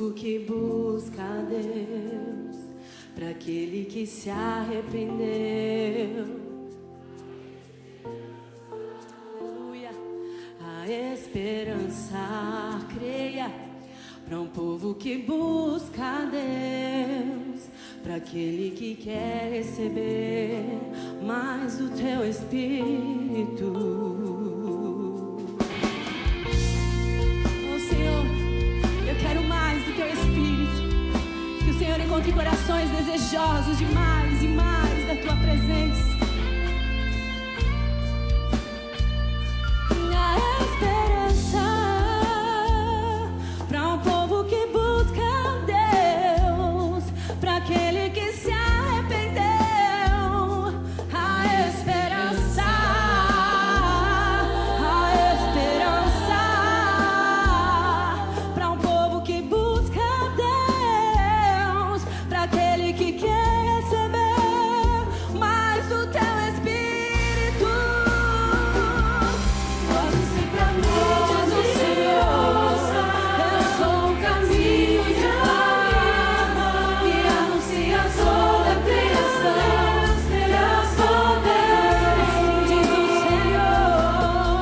povo que busca a Deus, para aquele que se arrependeu. Aleluia. A esperança, creia, para um povo que busca a Deus, para aquele que quer receber mais do teu Espírito. Eu quero mais do teu Espírito. Que o Senhor encontre corações desejosos de mais e mais da tua presença. A esperança para um povo que busca a Deus, para aquele que se arrependeu. A esperança, para um povo que busca a Deus, para aquele que quer receber mais do teu Espírito. Pode ser pra mim, diz o Senhor, eu sou o caminho de paz, e anuncia toda a criação, eu sou Deus. Assim diz o Senhor.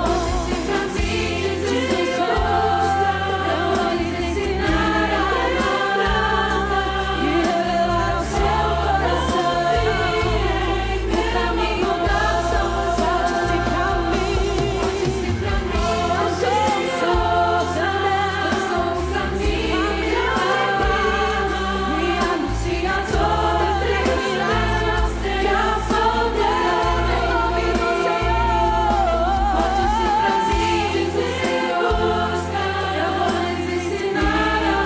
Pode ser pra mim, diz o Senhor, eu vou lhes ensinar a palavra e revelar ao seu coração o caminho da salvação. Pode ser pra mim, eu sou o caminho de paz, e anuncia toda a criação que eu sou Deus. Em nome do Senhor. Pode ser pra mim, diz o Senhor, eu vou lhes ensinar a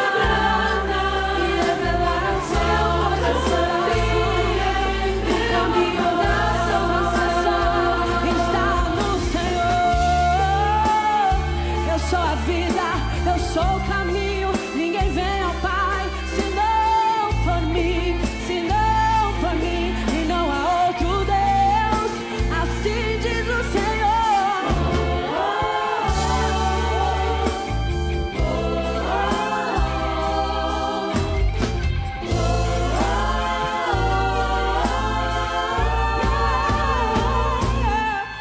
palavra e revelar ao seu coração o caminho da salvação. Está no Senhor. Eu sou a vida, eu sou o caminho. Ninguém vem ao Pai se não por mim, e não há outro Deus. Assim diz o Senhor.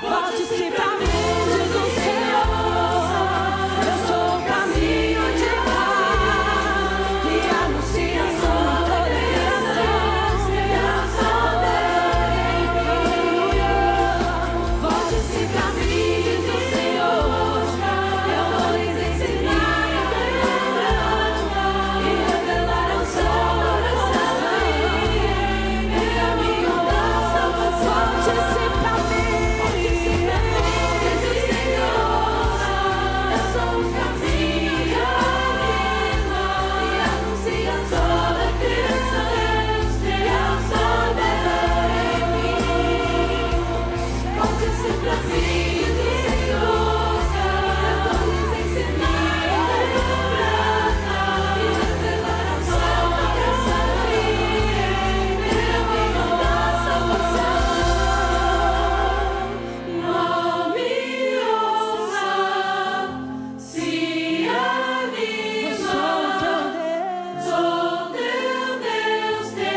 Volte-se pra mim, diz o Senhor, eu sou o caminho de paz, e anuncia toda a criação, eu sou Deus. Volte-se pra mim, diz o Senhor, eu vou lhes ensinar a palavra e revelar ao seu coração o caminho da salvação. Volte-se pra mim, diz o Senhor, eu sou o caminho e anuncia toda a criação, eu sou Deus. Volte-se pra mim, diz o Senhor, eu vou lhes ensinar a palavra e revelar ao seu coração o caminho da salvação. Não me ouça, se anima. Eu sou teu Deus, sou teu Deus, teu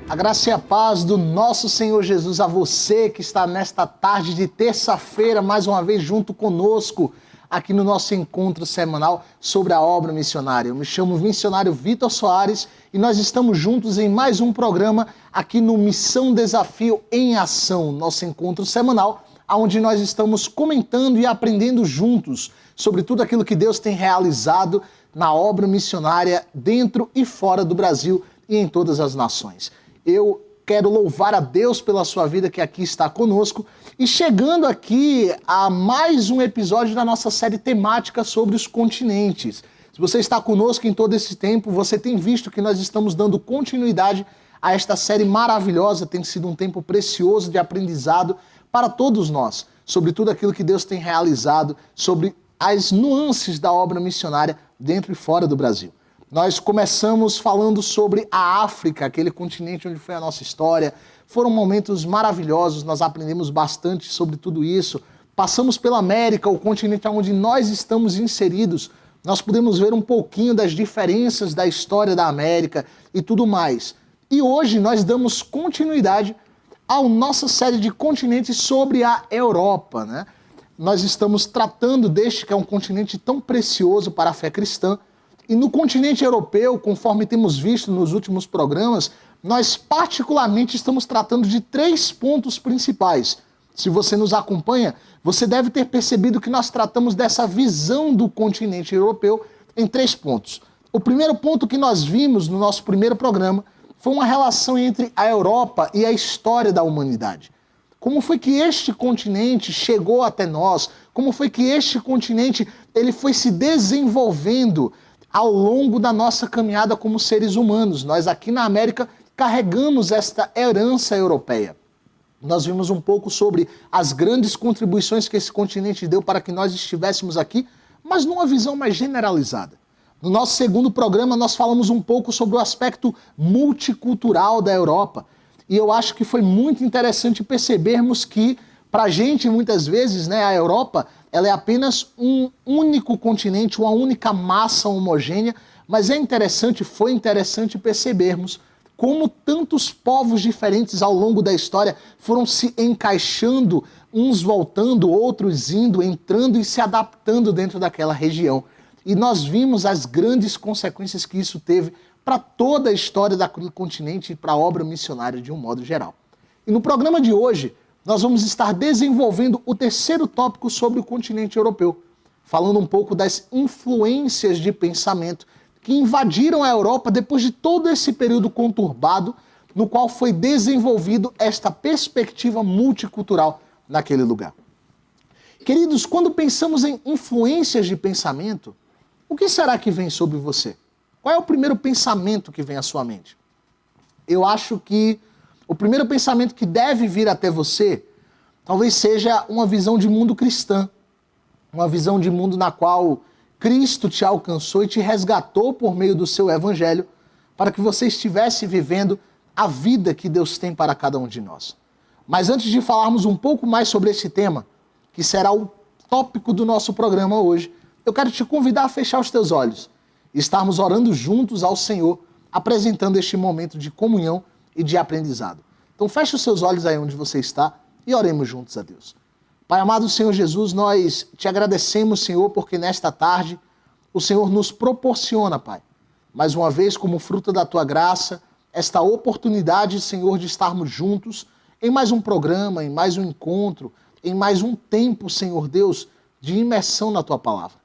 A graça e a paz do nosso Senhor Jesus a você que está nesta tarde de terça-feira, mais uma vez junto conosco, aqui no nosso encontro semanal sobre a obra missionária. Eu me chamo missionário Vitor Soares e nós estamos juntos em mais um programa aqui no Missão Desafio em Ação, nosso encontro semanal, onde nós estamos comentando e aprendendo juntos sobre tudo aquilo que Deus tem realizado na obra missionária dentro e fora do Brasil e em todas as nações. Eu quero louvar a Deus pela sua vida que aqui está conosco e chegando aqui a mais um episódio da nossa série temática sobre os continentes. Se você está conosco em todo esse tempo, você tem visto que nós estamos dando continuidade a esta série maravilhosa. Tem sido um tempo precioso de aprendizado para todos nós, sobre tudo aquilo que Deus tem realizado, sobre as nuances da obra missionária dentro e fora do Brasil. Nós começamos falando sobre a África, aquele continente onde foi a nossa história. Foram momentos maravilhosos, nós aprendemos bastante sobre tudo isso. Passamos pela América, o continente onde nós estamos inseridos. Nós pudemos ver um pouquinho das diferenças da história da América e tudo mais. E hoje nós damos continuidade à nossa série de continentes sobre a Europa, né? Nós estamos tratando deste que é um continente tão precioso para a fé cristã. E no continente europeu, conforme temos visto nos últimos programas, nós particularmente estamos tratando de 3 pontos principais. Se você nos acompanha, você deve ter percebido que nós tratamos dessa visão do continente europeu em 3 pontos. O primeiro ponto que nós vimos no nosso primeiro programa foi uma relação entre a Europa e a história da humanidade. Como foi que este continente chegou até nós? Como foi que este continente ele foi se desenvolvendo ao longo da nossa caminhada como seres humanos? Nós aqui na América carregamos esta herança europeia. Nós vimos um pouco sobre as grandes contribuições que esse continente deu para que nós estivéssemos aqui, mas numa visão mais generalizada. No nosso segundo programa, nós falamos um pouco sobre o aspecto multicultural da Europa. E eu acho que foi muito interessante percebermos que, para a gente, muitas vezes, né, a Europa ela é apenas um único continente, uma única massa homogênea, mas foi interessante percebermos como tantos povos diferentes ao longo da história foram se encaixando, uns voltando, outros indo, entrando e se adaptando dentro daquela região. E nós vimos as grandes consequências que isso teve para toda a história daquele continente e para a obra missionária de um modo geral. E no programa de hoje, nós vamos estar desenvolvendo o terceiro tópico sobre o continente europeu, falando um pouco das influências de pensamento que invadiram a Europa depois de todo esse período conturbado, no qual foi desenvolvido esta perspectiva multicultural naquele lugar. Queridos, quando pensamos em influências de pensamento, o que será que vem sobre você? Qual é o primeiro pensamento que vem à sua mente? Eu acho que o primeiro pensamento que deve vir até você talvez seja uma visão de mundo cristã, uma visão de mundo na qual Cristo te alcançou e te resgatou por meio do seu evangelho para que você estivesse vivendo a vida que Deus tem para cada um de nós. Mas antes de falarmos um pouco mais sobre esse tema, que será o tópico do nosso programa hoje, eu quero te convidar a fechar os teus olhos e estarmos orando juntos ao Senhor, apresentando este momento de comunhão e de aprendizado. Então feche os seus olhos aí onde você está e oremos juntos a Deus. Pai amado Senhor Jesus, nós te agradecemos, Senhor, porque nesta tarde o Senhor nos proporciona, Pai, mais uma vez como fruto da tua graça, esta oportunidade, Senhor, de estarmos juntos em mais um programa, em mais um encontro, em mais um tempo, Senhor Deus, de imersão na tua palavra.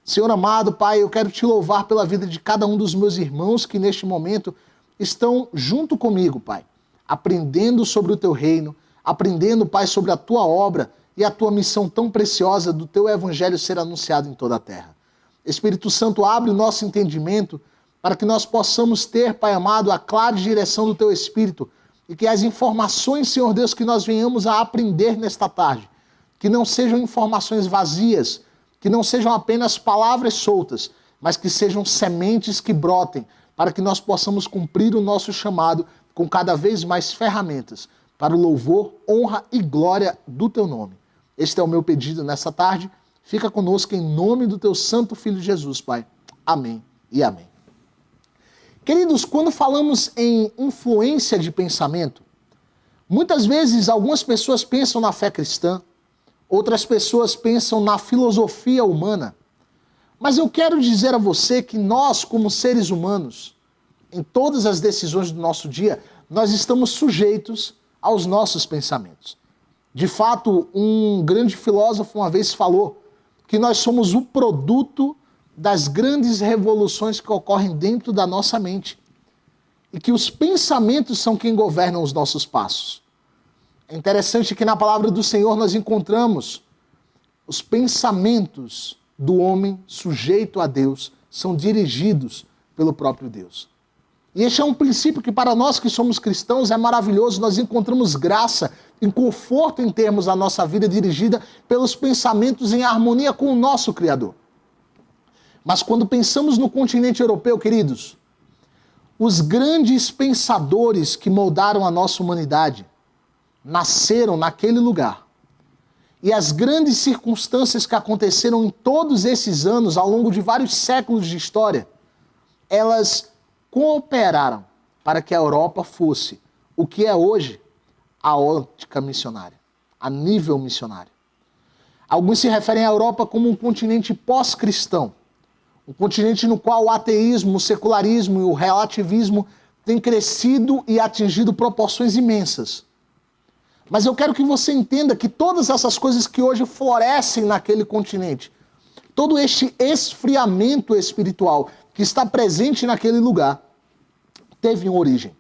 Senhor amado, Pai, eu quero te louvar pela vida de cada um dos meus irmãos que neste momento estão junto comigo, Pai, aprendendo sobre o teu reino, aprendendo, Pai, sobre a tua obra e a tua missão tão preciosa do teu evangelho ser anunciado em toda a terra. Espírito Santo, abre o nosso entendimento para que nós possamos ter, Pai amado, a clara direção do teu Espírito e que as informações, Senhor Deus, que nós venhamos a aprender nesta tarde, que não sejam informações vazias, que não sejam apenas palavras soltas, mas que sejam sementes que brotem para que nós possamos cumprir o nosso chamado com cada vez mais ferramentas para o louvor, honra e glória do teu nome. Este é o meu pedido nessa tarde. Fica conosco em nome do teu santo Filho Jesus, Pai. Amém e amém. Queridos, quando falamos em influência de pensamento, muitas vezes algumas pessoas pensam na fé cristã, outras pessoas pensam na filosofia humana. Mas eu quero dizer a você que nós, como seres humanos, em todas as decisões do nosso dia, nós estamos sujeitos aos nossos pensamentos. De fato, um grande filósofo uma vez falou que nós somos o produto das grandes revoluções que ocorrem dentro da nossa mente e que os pensamentos são quem governam os nossos passos. É interessante que na palavra do Senhor nós encontramos os pensamentos do homem sujeito a Deus são dirigidos pelo próprio Deus. E este é um princípio que para nós que somos cristãos é maravilhoso, nós encontramos graça e conforto em termos a nossa vida dirigida pelos pensamentos em harmonia com o nosso Criador. Mas quando pensamos no continente europeu, queridos, os grandes pensadores que moldaram a nossa humanidade nasceram naquele lugar. E as grandes circunstâncias que aconteceram em todos esses anos, ao longo de vários séculos de história, elas cooperaram para que a Europa fosse o que é hoje a ótica missionária, a nível missionário. Alguns se referem à Europa como um continente pós-cristão, um continente no qual o ateísmo, o secularismo e o relativismo têm crescido e atingido proporções imensas. Mas eu quero que você entenda que todas essas coisas que hoje florescem naquele continente, todo este esfriamento espiritual que está presente naquele lugar, teve uma origem.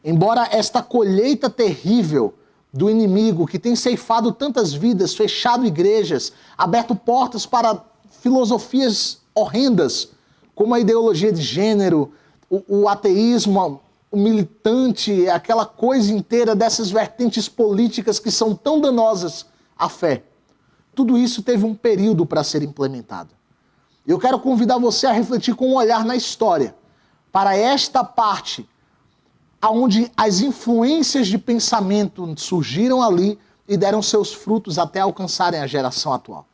Embora esta colheita terrível do inimigo, que tem ceifado tantas vidas, fechado igrejas, aberto portas para filosofias horrendas, como a ideologia de gênero, o ateísmo, o militante, aquela coisa inteira dessas vertentes políticas que são tão danosas à fé. Tudo isso teve um período para ser implementado. Eu quero convidar você a refletir com um olhar na história, para esta parte, onde as influências de pensamento surgiram ali e deram seus frutos até alcançarem a geração atual.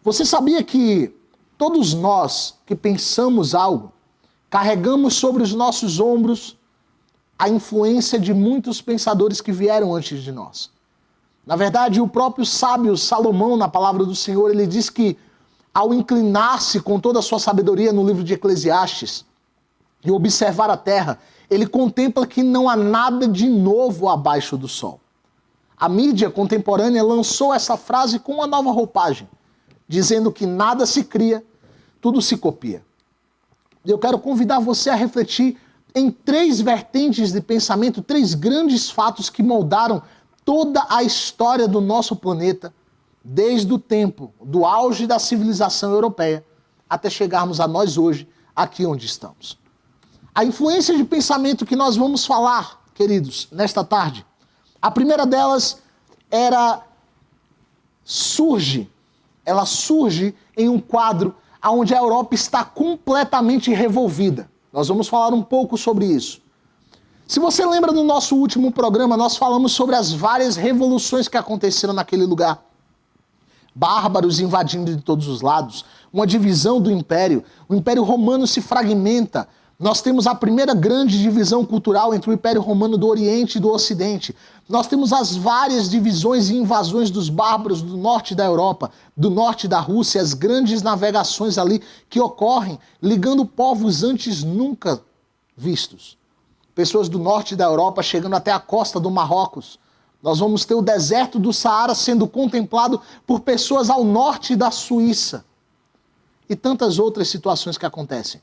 Você sabia que todos nós que pensamos algo, carregamos sobre os nossos ombros a influência de muitos pensadores que vieram antes de nós? Na verdade, o próprio sábio Salomão, na palavra do Senhor, ele diz que ao inclinar-se com toda a sua sabedoria no livro de Eclesiastes e observar a terra, ele contempla que não há nada de novo abaixo do sol. A mídia contemporânea lançou essa frase com uma nova roupagem, dizendo que nada se cria, tudo se copia. Eu quero convidar você a refletir em 3 vertentes de pensamento, 3 grandes fatos que moldaram toda a história do nosso planeta, desde o tempo do auge da civilização europeia até chegarmos a nós hoje, aqui onde estamos. A influência de pensamento que nós vamos falar, queridos, nesta tarde, a primeira delas surge em um quadro onde a Europa está completamente revolvida. Nós vamos falar um pouco sobre isso. Se você lembra do nosso último programa, nós falamos sobre as várias revoluções que aconteceram naquele lugar. Bárbaros invadindo de todos os lados, uma divisão do Império, o Império Romano se fragmenta. Nós temos a primeira grande divisão cultural entre o Império Romano do Oriente e do Ocidente. Nós temos as várias divisões e invasões dos bárbaros do norte da Europa, do norte da Rússia, as grandes navegações ali que ocorrem, ligando povos antes nunca vistos. Pessoas do norte da Europa chegando até a costa do Marrocos. Nós vamos ter o deserto do Saara sendo contemplado por pessoas ao norte da Suíça. E tantas outras situações que acontecem.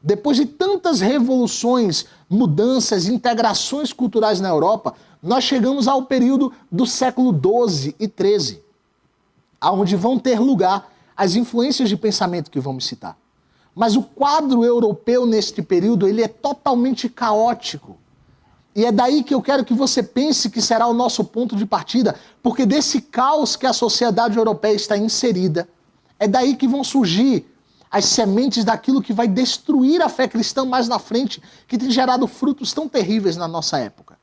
Depois de tantas revoluções, mudanças, integrações culturais na Europa, nós chegamos ao período do século XII e XIII, onde vão ter lugar as influências de pensamento que vamos citar. Mas o quadro europeu neste período, ele é totalmente caótico. E é daí que eu quero que você pense que será o nosso ponto de partida, porque desse caos que a sociedade europeia está inserida, é daí que vão surgir as sementes daquilo que vai destruir a fé cristã mais na frente, que tem gerado frutos tão terríveis na nossa época.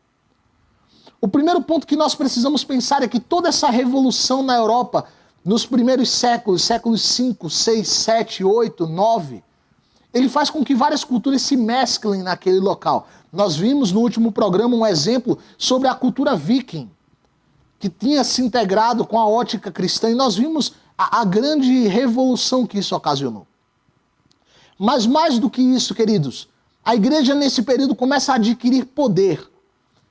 O primeiro ponto que nós precisamos pensar é que toda essa revolução na Europa, nos primeiros séculos 5, 6, 7, 8, 9, ele faz com que várias culturas se mesclem naquele local. Nós vimos no último programa um exemplo sobre a cultura viking, que tinha se integrado com a ótica cristã, e nós vimos a grande revolução que isso ocasionou. Mas mais do que isso, queridos, a igreja nesse período começa a adquirir poder,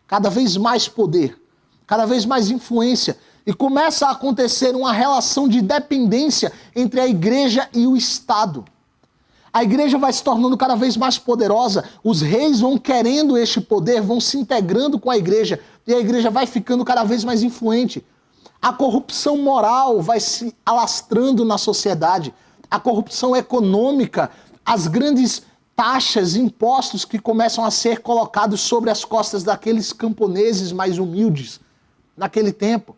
cada vez mais influência, e começa a acontecer uma relação de dependência entre a igreja e o Estado. A igreja vai se tornando cada vez mais poderosa, os reis vão querendo este poder, vão se integrando com a igreja, e a igreja vai ficando cada vez mais influente. A corrupção moral vai se alastrando na sociedade. a corrupção econômica, as grandes taxas, impostos que começam a ser colocados sobre as costas daqueles camponeses mais humildes naquele tempo.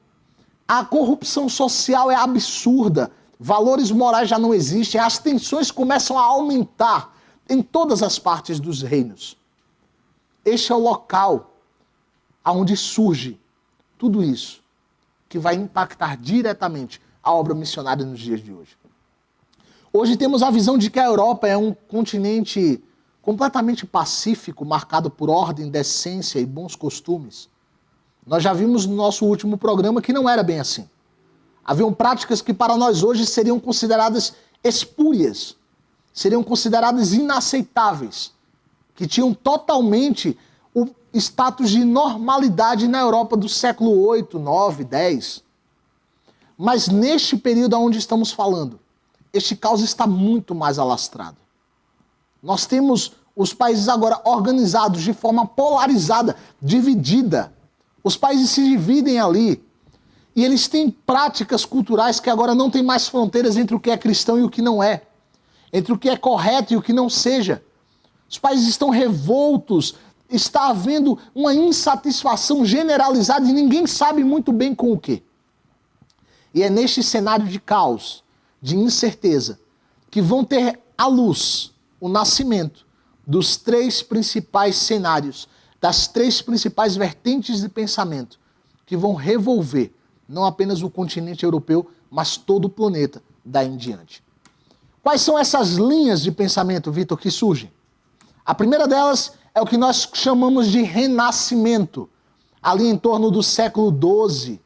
A corrupção social é absurda, valores morais já não existem, as tensões começam a aumentar em todas as partes dos reinos. Este é o local onde surge tudo isso, que vai impactar diretamente a obra missionária nos dias de hoje. Hoje temos a visão de que a Europa é um continente completamente pacífico, marcado por ordem, decência e bons costumes. Nós já vimos no nosso último programa que não era bem assim. Haviam práticas que para nós hoje seriam consideradas espúrias, seriam consideradas inaceitáveis, que tinham totalmente o status de normalidade na Europa do século 8, 9, 10. Mas neste período onde estamos falando, este caos está muito mais alastrado. Nós temos os países agora organizados de forma polarizada, dividida. Os países se dividem ali e eles têm práticas culturais que agora não tem mais fronteiras entre o que é cristão e o que não é, entre o que é correto e o que não seja. Os países estão revoltos, está havendo uma insatisfação generalizada e ninguém sabe muito bem com o quê. E é neste cenário de caos, de incerteza, que vão ter à luz o nascimento dos três principais cenários, das três principais vertentes de pensamento, que vão revolver não apenas o continente europeu, mas todo o planeta daí em diante. Quais são essas linhas de pensamento, Vitor, que surgem? A primeira delas é o que nós chamamos de renascimento, ali em torno do século XII,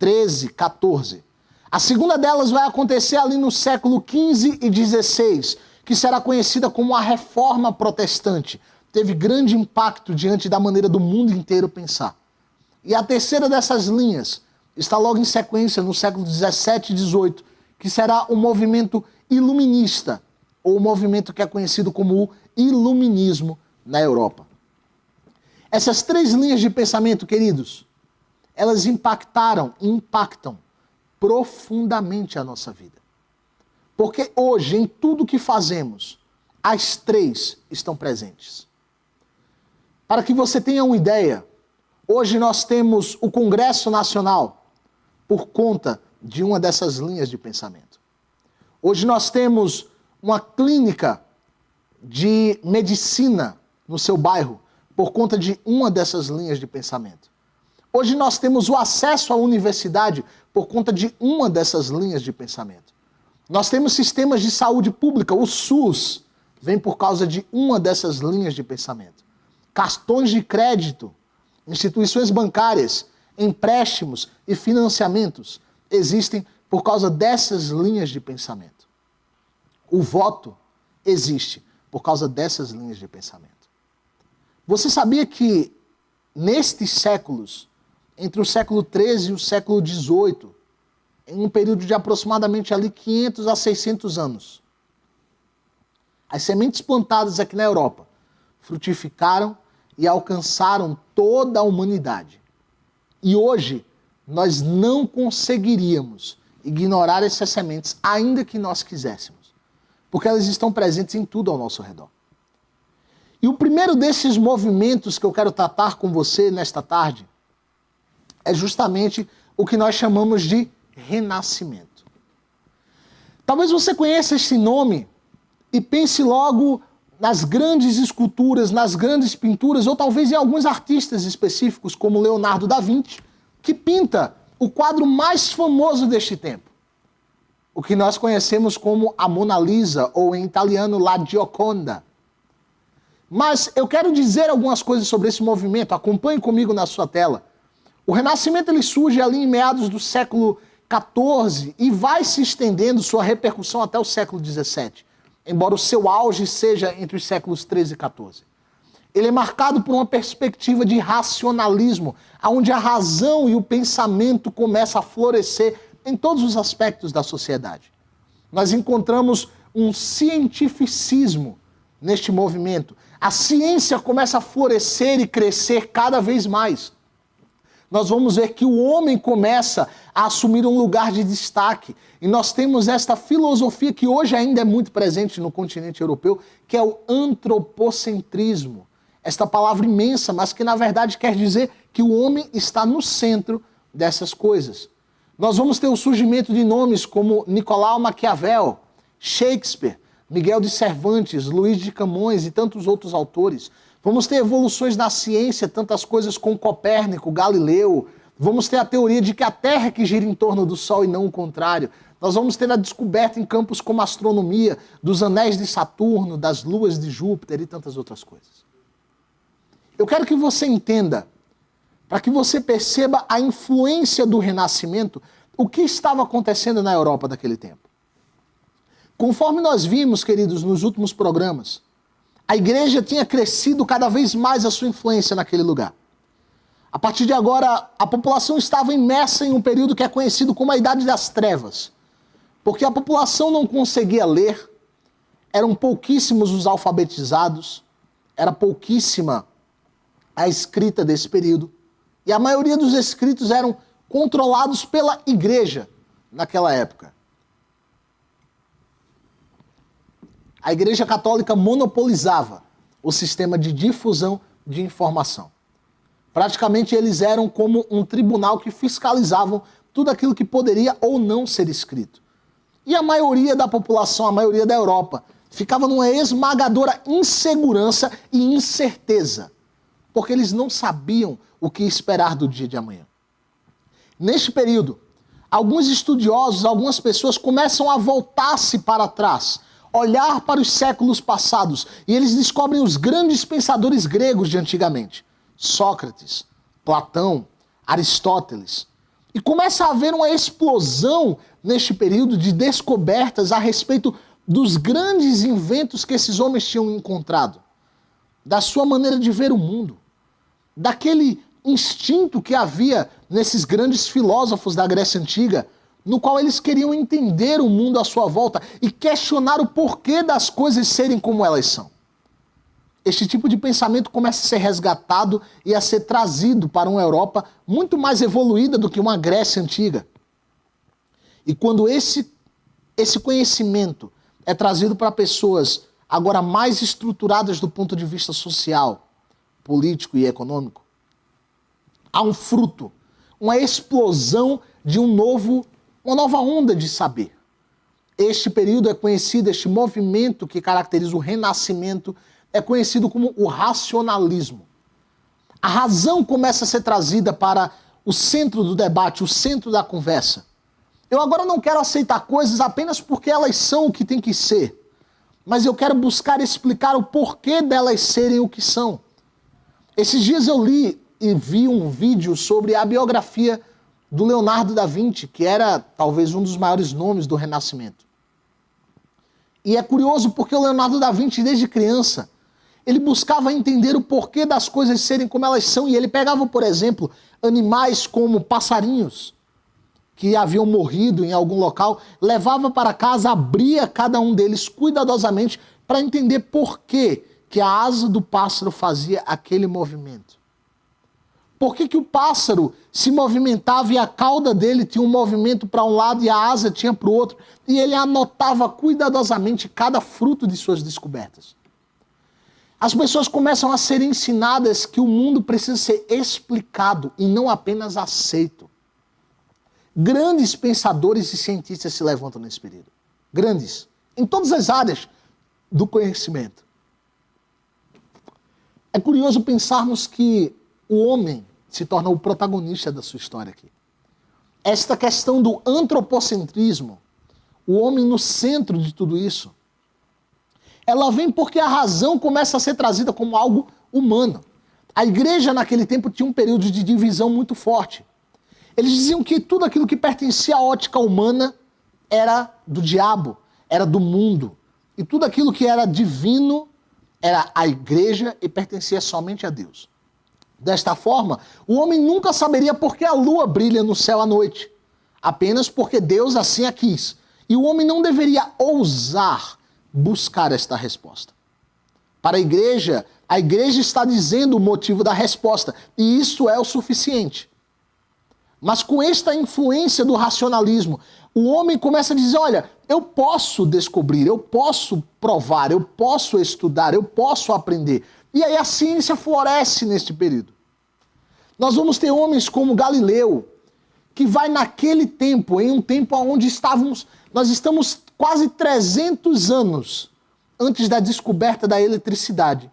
XIII, XIV. A segunda delas vai acontecer ali no século XV e XVI, que será conhecida como a Reforma Protestante. Teve grande impacto diante da maneira do mundo inteiro pensar. E a terceira dessas linhas está logo em sequência no século XVII e XVIII, que será o movimento iluminista, ou o movimento que é conhecido como o iluminismo na Europa. Essas três linhas de pensamento, queridos, elas impactam profundamente a nossa vida. Porque hoje, em tudo que fazemos, as três estão presentes. Para que você tenha uma ideia, hoje nós temos o Congresso Nacional por conta de uma dessas linhas de pensamento. Hoje nós temos uma clínica de medicina no seu bairro por conta de uma dessas linhas de pensamento. Hoje nós temos o acesso à universidade por conta de uma dessas linhas de pensamento. Nós temos sistemas de saúde pública, o SUS, vem por causa de uma dessas linhas de pensamento. Cartões de crédito, instituições bancárias, empréstimos e financiamentos existem por causa dessas linhas de pensamento. O voto existe por causa dessas linhas de pensamento. Você sabia que nestes séculos, entre o século XIII e o século XVIII, em um período de aproximadamente ali 500 a 600 anos, as sementes plantadas aqui na Europa frutificaram e alcançaram toda a humanidade. E hoje, nós não conseguiríamos ignorar essas sementes, ainda que nós quiséssemos, porque elas estão presentes em tudo ao nosso redor. E o primeiro desses movimentos que eu quero tratar com você nesta tarde é justamente o que nós chamamos de renascimento. Talvez você conheça esse nome e pense logo nas grandes esculturas, nas grandes pinturas, ou talvez em alguns artistas específicos, como Leonardo da Vinci, que pinta o quadro mais famoso deste tempo, o que nós conhecemos como a Mona Lisa, ou em italiano, La Gioconda. Mas eu quero dizer algumas coisas sobre esse movimento, acompanhe comigo na sua tela. O Renascimento ele surge ali em meados do século XIV e vai se estendendo sua repercussão até o século XVII, embora o seu auge seja entre os séculos XIII e XIV. Ele é marcado por uma perspectiva de racionalismo, onde a razão e o pensamento começam a florescer em todos os aspectos da sociedade. Nós encontramos um cientificismo neste movimento. A ciência começa a florescer e crescer cada vez mais. nós vamos ver que o homem começa a assumir um lugar de destaque. E nós temos esta filosofia que hoje ainda é muito presente no continente europeu, que é o antropocentrismo. Esta palavra imensa, mas que na verdade quer dizer que o homem está no centro dessas coisas. Nós vamos ter o surgimento de nomes como Nicolau Maquiavel, Shakespeare, Miguel de Cervantes, Luís de Camões e tantos outros autores. Vamos ter evoluções na ciência, tantas coisas como Copérnico, Galileu. Vamos ter a teoria de que a Terra é que gira em torno do Sol e não o contrário. Nós vamos ter a descoberta em campos como a astronomia, dos anéis de Saturno, das luas de Júpiter e tantas outras coisas. Eu quero que você entenda, para que você perceba a influência do Renascimento, o que estava acontecendo na Europa daquele tempo. Conforme nós vimos, queridos, nos últimos programas, a igreja tinha crescido cada vez mais a sua influência naquele lugar. A partir de agora, a população estava imersa em um período que é conhecido como a Idade das Trevas, porque a população não conseguia ler, eram pouquíssimos os alfabetizados, era pouquíssima a escrita desse período, e a maioria dos escritos eram controlados pela igreja naquela época. A Igreja Católica monopolizava o sistema de difusão de informação. Praticamente eles eram como um tribunal que fiscalizavam tudo aquilo que poderia ou não ser escrito. E a maioria da população, a maioria da Europa, ficava numa esmagadora insegurança e incerteza, porque eles não sabiam o que esperar do dia de amanhã. Neste período, alguns estudiosos, algumas pessoas começam a voltar-se para trás, olhar para os séculos passados, e eles descobrem os grandes pensadores gregos de antigamente. Sócrates, Platão, Aristóteles. E começa a haver uma explosão neste período de descobertas a respeito dos grandes inventos que esses homens tinham encontrado, da sua maneira de ver o mundo, daquele instinto que havia nesses grandes filósofos da Grécia Antiga, no qual eles queriam entender o mundo à sua volta e questionar o porquê das coisas serem como elas são. Este tipo de pensamento começa a ser resgatado e a ser trazido para uma Europa muito mais evoluída do que uma Grécia antiga. E quando esse conhecimento é trazido para pessoas agora mais estruturadas do ponto de vista social, político e econômico, há um fruto, uma explosão de uma nova onda de saber. Este período é conhecido, este movimento que caracteriza o Renascimento, é conhecido como o racionalismo. A razão começa a ser trazida para o centro do debate, o centro da conversa. Eu agora não quero aceitar coisas apenas porque elas são o que tem que ser, mas eu quero buscar explicar o porquê delas serem o que são. Esses dias eu li e vi um vídeo sobre a biografia do Leonardo da Vinci, que era talvez um dos maiores nomes do Renascimento. E é curioso porque o Leonardo da Vinci, desde criança, ele buscava entender o porquê das coisas serem como elas são, e ele pegava, por exemplo, animais como passarinhos, que haviam morrido em algum local, levava para casa, abria cada um deles cuidadosamente para entender por que a asa do pássaro fazia aquele movimento. Por que o pássaro se movimentava e a cauda dele tinha um movimento para um lado e a asa tinha para o outro, e ele anotava cuidadosamente cada fruto de suas descobertas. As pessoas começam a ser ensinadas que o mundo precisa ser explicado e não apenas aceito. Grandes pensadores e cientistas se levantam nesse período. Grandes. Em todas as áreas do conhecimento. É curioso pensarmos que o homem se torna o protagonista da sua história aqui. Esta questão do antropocentrismo, o homem no centro de tudo isso, ela vem porque a razão começa a ser trazida como algo humano. A igreja naquele tempo tinha um período de divisão muito forte. Eles diziam que tudo aquilo que pertencia à ótica humana era do diabo, era do mundo. E tudo aquilo que era divino era a igreja e pertencia somente a Deus. Desta forma, o homem nunca saberia por que a lua brilha no céu à noite, apenas porque Deus assim a quis. E o homem não deveria ousar buscar esta resposta. Para a igreja está dizendo o motivo da resposta, e isso é o suficiente. Mas com esta influência do racionalismo, o homem começa a dizer, olha, eu posso descobrir, eu posso provar, eu posso estudar, eu posso aprender. E aí a ciência floresce neste período. Nós vamos ter homens como Galileu, que vai naquele tempo, em um tempo onde nós estamos quase 300 anos antes da descoberta da eletricidade.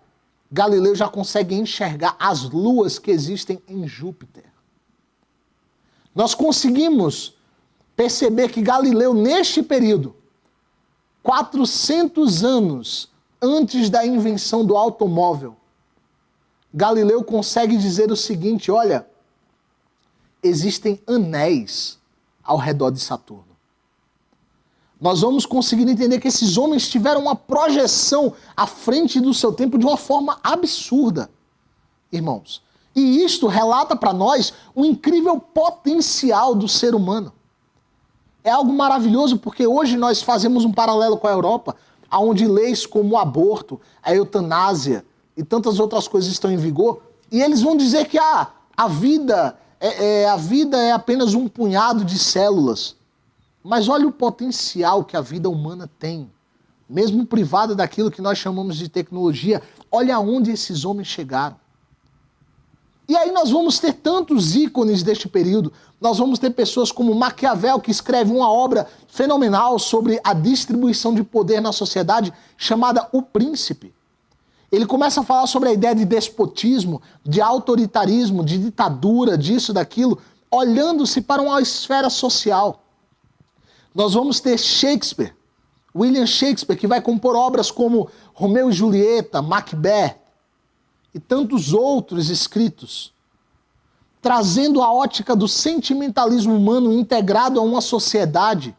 Galileu já consegue enxergar as luas que existem em Júpiter. Nós conseguimos perceber que Galileu, neste período, 400 anos antes da invenção do automóvel, Galileu consegue dizer o seguinte, olha, existem anéis ao redor de Saturno. Nós vamos conseguir entender que esses homens tiveram uma projeção à frente do seu tempo de uma forma absurda, irmãos. E isto relata para nós o incrível potencial do ser humano. É algo maravilhoso porque hoje nós fazemos um paralelo com a Europa, onde leis como o aborto, a eutanásia e tantas outras coisas estão em vigor, e eles vão dizer que a vida é apenas um punhado de células. Mas olha o potencial que a vida humana tem, mesmo privada daquilo que nós chamamos de tecnologia. Olha aonde esses homens chegaram. E aí nós vamos ter tantos ícones deste período. Nós vamos ter pessoas como Maquiavel, que escreve uma obra fenomenal sobre a distribuição de poder na sociedade, chamada O Príncipe. Ele começa a falar sobre a ideia de despotismo, de autoritarismo, de ditadura, disso, daquilo, olhando-se para uma esfera social. Nós vamos ter Shakespeare, William Shakespeare, que vai compor obras como Romeu e Julieta, Macbeth e tantos outros escritos, trazendo a ótica do sentimentalismo humano integrado a uma sociedade,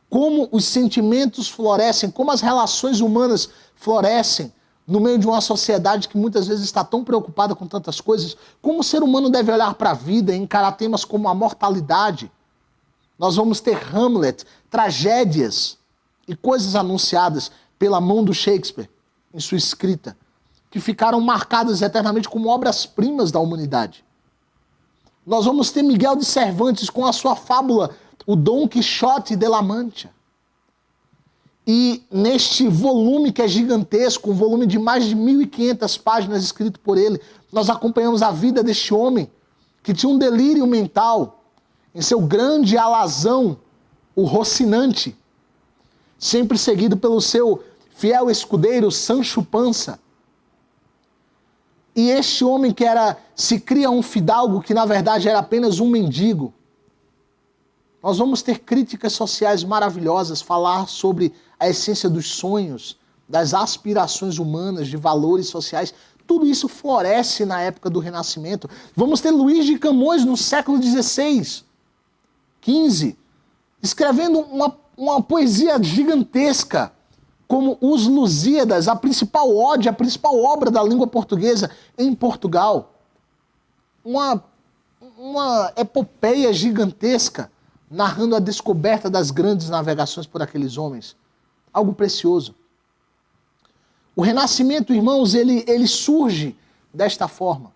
como os sentimentos florescem, como as relações humanas florescem no meio de uma sociedade que muitas vezes está tão preocupada com tantas coisas, como o ser humano deve olhar para a vida e encarar temas como a mortalidade. Nós vamos ter Hamlet, tragédias e coisas anunciadas pela mão do Shakespeare em sua escrita, que ficaram marcadas eternamente como obras-primas da humanidade. Nós vamos ter Miguel de Cervantes com a sua fábula, o Dom Quixote de la Mancha. E neste volume que é gigantesco, um volume de mais de 1.500 páginas escrito por ele, nós acompanhamos a vida deste homem que tinha um delírio mental, em seu grande alazão, o Rocinante, sempre seguido pelo seu fiel escudeiro Sancho Panza. E este homem se cria um fidalgo que na verdade era apenas um mendigo. Nós vamos ter críticas sociais maravilhosas, falar sobre a essência dos sonhos, das aspirações humanas, de valores sociais. Tudo isso floresce na época do Renascimento. Vamos ter Luís de Camões no século XVI, XV, escrevendo uma poesia gigantesca, como Os Lusíadas, a principal ode, a principal obra da língua portuguesa em Portugal. Uma epopeia gigantesca, narrando a descoberta das grandes navegações por aqueles homens. Algo precioso. O Renascimento, irmãos, ele surge desta forma.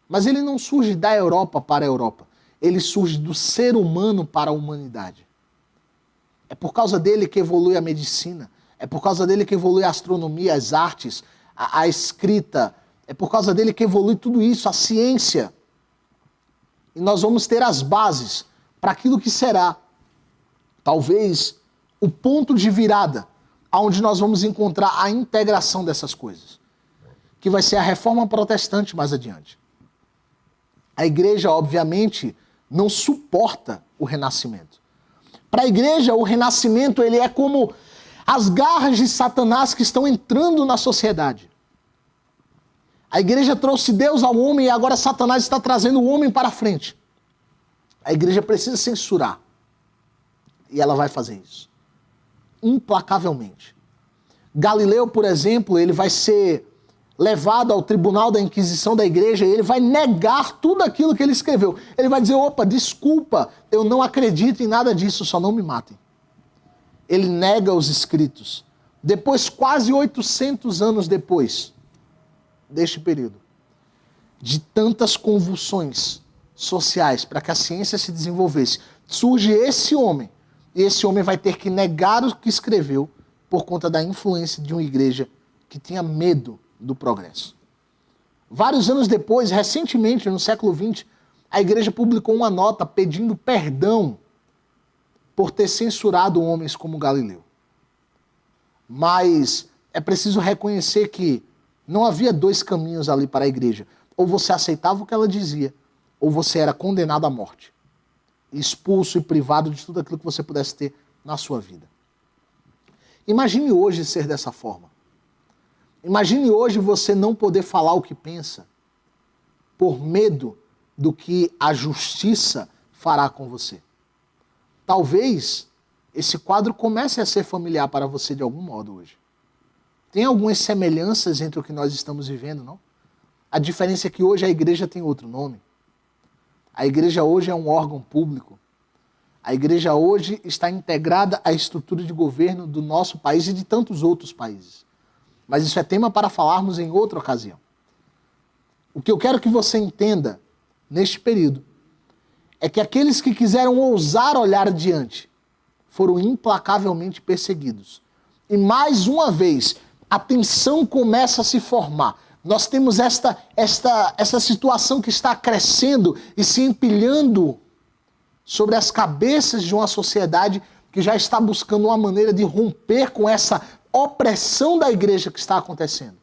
Mas ele não surge da Europa para a Europa. Ele surge do ser humano para a humanidade. É por causa dele que evolui a medicina. É por causa dele que evolui a astronomia, as artes, a escrita. É por causa dele que evolui tudo isso, a ciência. E nós vamos ter as bases para aquilo que será, talvez, o ponto de virada, onde nós vamos encontrar a integração dessas coisas, que vai ser a Reforma Protestante mais adiante. A igreja, obviamente, não suporta o Renascimento. Para a igreja, o Renascimento ele é como as garras de Satanás que estão entrando na sociedade. A igreja trouxe Deus ao homem e agora Satanás está trazendo o homem para frente. A igreja precisa censurar. E ela vai fazer isso. Implacavelmente. Galileu, por exemplo, ele vai ser levado ao tribunal da Inquisição da igreja e ele vai negar tudo aquilo que ele escreveu. Ele vai dizer, opa, desculpa, eu não acredito em nada disso, só não me matem. Ele nega os escritos. Depois, quase 800 anos depois deste período, de tantas convulsões sociais, para que a ciência se desenvolvesse, surge esse homem, e esse homem vai ter que negar o que escreveu por conta da influência de uma igreja que tinha medo do progresso. Vários anos depois, recentemente, no século XX, a igreja publicou uma nota pedindo perdão por ter censurado homens como Galileu. Mas é preciso reconhecer que não havia dois caminhos ali para a igreja. Ou você aceitava o que ela dizia, ou você era condenado à morte, expulso e privado de tudo aquilo que você pudesse ter na sua vida. Imagine hoje ser dessa forma. Imagine hoje você não poder falar o que pensa por medo do que a justiça fará com você. Talvez esse quadro comece a ser familiar para você de algum modo hoje. Tem algumas semelhanças entre o que nós estamos vivendo, não? A diferença é que hoje a igreja tem outro nome. A igreja hoje é um órgão público. A igreja hoje está integrada à estrutura de governo do nosso país e de tantos outros países. Mas isso é tema para falarmos em outra ocasião. O que eu quero que você entenda neste período é que aqueles que quiseram ousar olhar adiante foram implacavelmente perseguidos. E mais uma vez, a tensão começa a se formar. Nós temos essa situação que está crescendo e se empilhando sobre as cabeças de uma sociedade que já está buscando uma maneira de romper com essa opressão da igreja que está acontecendo.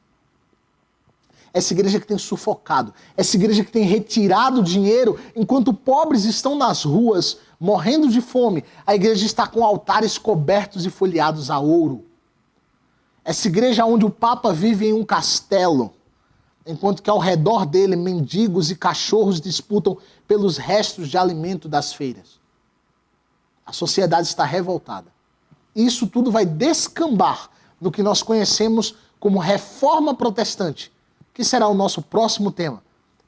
Essa igreja que tem sufocado, essa igreja que tem retirado dinheiro enquanto pobres estão nas ruas morrendo de fome, a igreja está com altares cobertos e folheados a ouro. Essa igreja onde o Papa vive em um castelo, enquanto que ao redor dele mendigos e cachorros disputam pelos restos de alimento das feiras. A sociedade está revoltada. Isso tudo vai descambar no que nós conhecemos como reforma protestante, que será o nosso próximo tema.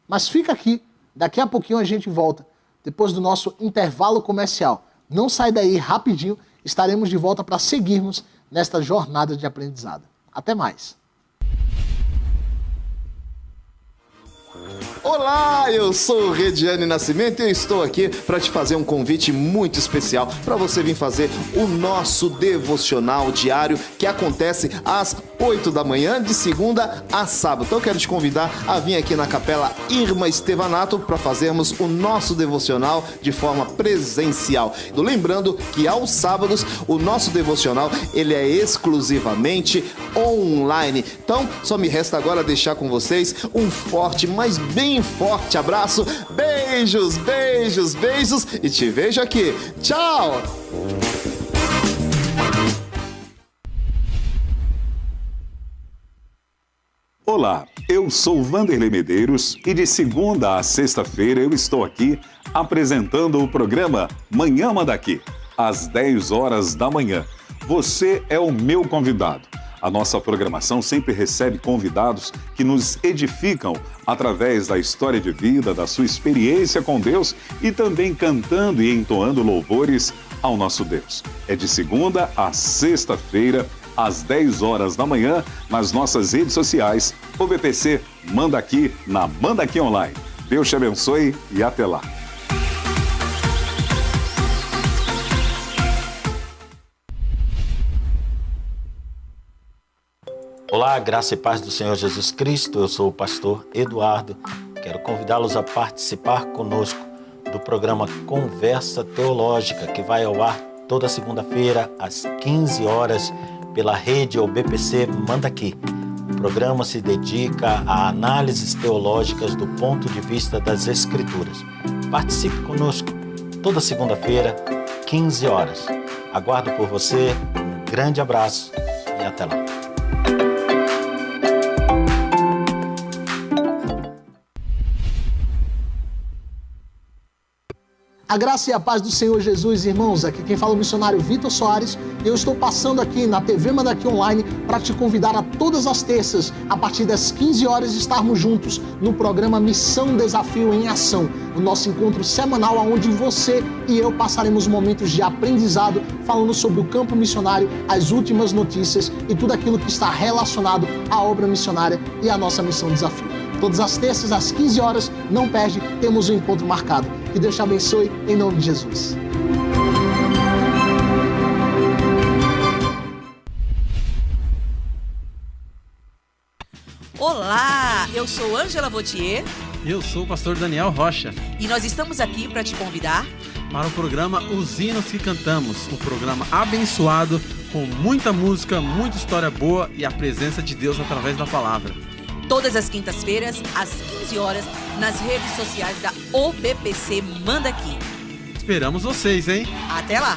Mas fica aqui, daqui a pouquinho a gente volta, depois do nosso intervalo comercial. Não sai daí, rapidinho, estaremos de volta para seguirmos nesta jornada de aprendizado. Até mais! Olá, eu sou o Rediane Nascimento e eu estou aqui para te fazer um convite muito especial para você vir fazer o nosso devocional diário que acontece às 8 da manhã, de segunda a sábado. Então eu quero te convidar a vir aqui na Capela Irma Estevanato para fazermos o nosso devocional de forma presencial. Lembrando que aos sábados o nosso devocional ele é exclusivamente online. Então só me resta agora deixar com vocês um forte, mas bem forte abraço. Beijos, beijos, beijos e te vejo aqui. Tchau! Olá, eu sou Vanderlei Medeiros e de segunda a sexta-feira eu estou aqui apresentando o programa Manhã Manda Aqui, às 10 horas da manhã. Você é o meu convidado. A nossa programação sempre recebe convidados que nos edificam através da história de vida, da sua experiência com Deus e também cantando e entoando louvores ao nosso Deus. É de segunda a sexta-feira, às 10 horas da manhã, nas nossas redes sociais, o BPC Manda Aqui na Manda Aqui Online. Deus te abençoe e até lá. Olá, graça e paz do Senhor Jesus Cristo, eu sou o pastor Eduardo. Quero convidá-los a participar conosco do programa Conversa Teológica, que vai ao ar toda segunda-feira às 15 horas pela rede ou BPC Manda Aqui. O programa se dedica a análises teológicas do ponto de vista das Escrituras. Participe conosco toda segunda-feira, 15 horas. Aguardo por você, um grande abraço e até lá. A graça e a paz do Senhor Jesus, irmãos, aqui quem fala é o missionário Vitor Soares e eu estou passando aqui na TV Manda Aqui Online para te convidar a todas as terças, a partir das 15 horas, estarmos juntos no programa Missão Desafio em Ação, o nosso encontro semanal onde você e eu passaremos momentos de aprendizado falando sobre o campo missionário, as últimas notícias e tudo aquilo que está relacionado à obra missionária e à nossa Missão Desafio. Todas as terças, às 15 horas, não perde, temos um encontro marcado. Que Deus te abençoe, em nome de Jesus. Olá, eu sou Ângela Vautier Eu sou o pastor Daniel Rocha. e nós estamos aqui para te convidar Para o programa Os Hinos que Cantamos, um programa abençoado com muita música, muita história boa e a presença de Deus através da palavra. todas as quintas-feiras, às 15 horas, nas redes sociais da OBPC Manda Aqui. Esperamos vocês, hein? Até lá!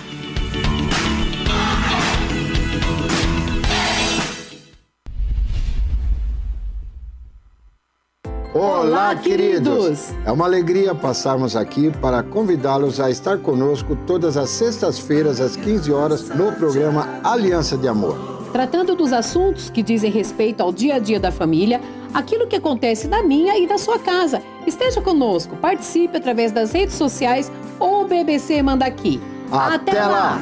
Olá, queridos! É uma alegria passarmos aqui para convidá-los a estar conosco todas as sextas-feiras, às 15 horas, no programa Aliança de Amor. Tratando dos assuntos que dizem respeito ao dia a dia da família, aquilo que acontece na minha e na sua casa. Esteja conosco, participe através das redes sociais ou BBC Manda Aqui. Até lá!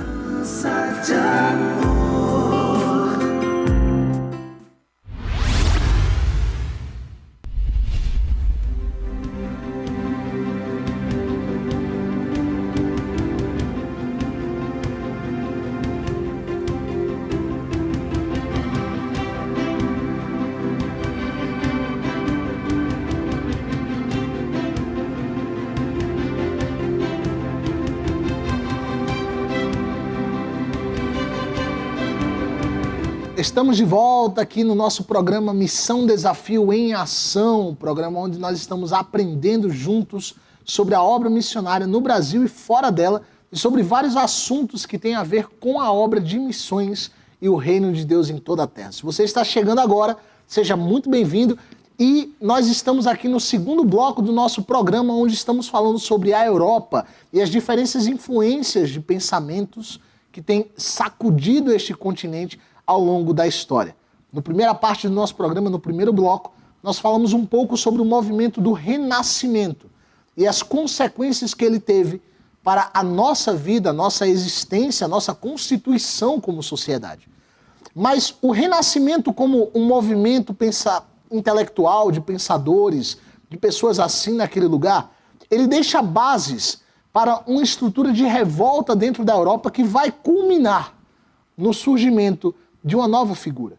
Estamos de volta aqui no nosso programa Missão Desafio em Ação, um programa onde nós estamos aprendendo juntos sobre a obra missionária no Brasil e fora dela e sobre vários assuntos que têm a ver com a obra de missões e o reino de Deus em toda a terra. Se você está chegando agora, seja muito bem-vindo e nós estamos aqui no segundo bloco do nosso programa onde estamos falando sobre a Europa e as diferentes influências de pensamentos que têm sacudido este continente ao longo da história. Na primeira parte do nosso programa, no primeiro bloco, nós falamos um pouco sobre o movimento do Renascimento e as consequências que ele teve para a nossa vida, a nossa existência, a nossa constituição como sociedade. Mas o Renascimento como um movimento intelectual, de pensadores, de pessoas assim naquele lugar, ele deixa bases para uma estrutura de revolta dentro da Europa que vai culminar no surgimento de uma nova figura.